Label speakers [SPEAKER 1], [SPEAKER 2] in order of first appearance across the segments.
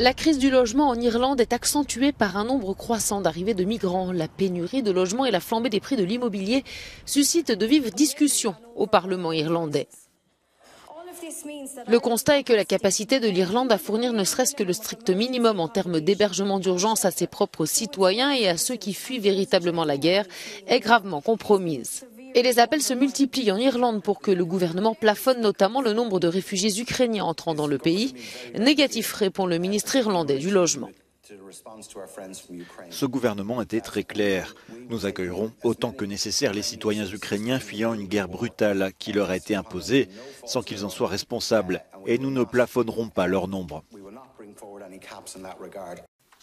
[SPEAKER 1] La crise du logement en Irlande est accentuée par un nombre croissant d'arrivées de migrants. La pénurie de logements et la flambée des prix de l'immobilier suscitent de vives discussions au Parlement irlandais. Le constat est que la capacité de l'Irlande à fournir ne serait-ce que le strict minimum en termes d'hébergement d'urgence à ses propres citoyens et à ceux qui fuient véritablement la guerre est gravement compromise. Et les appels se multiplient en Irlande pour que le gouvernement plafonne notamment le nombre de réfugiés ukrainiens entrant dans le pays. Négatif, répond le ministre irlandais du Logement.
[SPEAKER 2] Ce gouvernement était très clair. Nous accueillerons autant que nécessaire les citoyens ukrainiens fuyant une guerre brutale qui leur a été imposée sans qu'ils en soient responsables. Et nous ne plafonnerons pas leur nombre.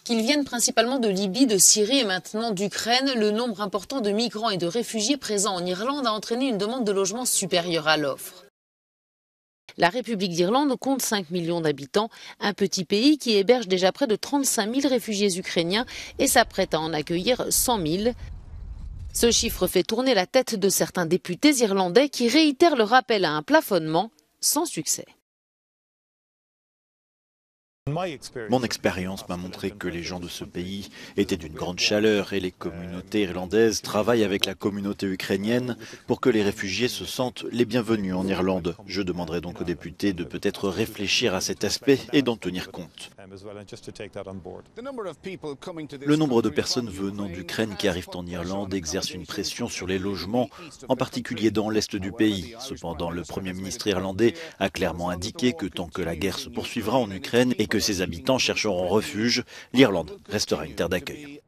[SPEAKER 1] Qu'ils viennent principalement de Libye, de Syrie et maintenant d'Ukraine, le nombre important de migrants et de réfugiés présents en Irlande a entraîné une demande de logement supérieure à l'offre. La République d'Irlande compte 5 millions d'habitants, un petit pays qui héberge déjà près de 35 000 réfugiés ukrainiens et s'apprête à en accueillir 100 000. Ce chiffre fait tourner la tête de certains députés irlandais qui réitèrent leur appel à un plafonnement sans succès.
[SPEAKER 2] Mon expérience m'a montré que les gens de ce pays étaient d'une grande chaleur et les communautés irlandaises travaillent avec la communauté ukrainienne pour que les réfugiés se sentent les bienvenus en Irlande. Je demanderai donc aux députés de peut-être réfléchir à cet aspect et d'en tenir compte. Le nombre de personnes venant d'Ukraine qui arrivent en Irlande exerce une pression sur les logements, en particulier dans l'est du pays. Cependant, le Premier ministre irlandais a clairement indiqué que tant que la guerre se poursuivra en Ukraine et que ses habitants chercheront refuge, l'Irlande restera une terre d'accueil.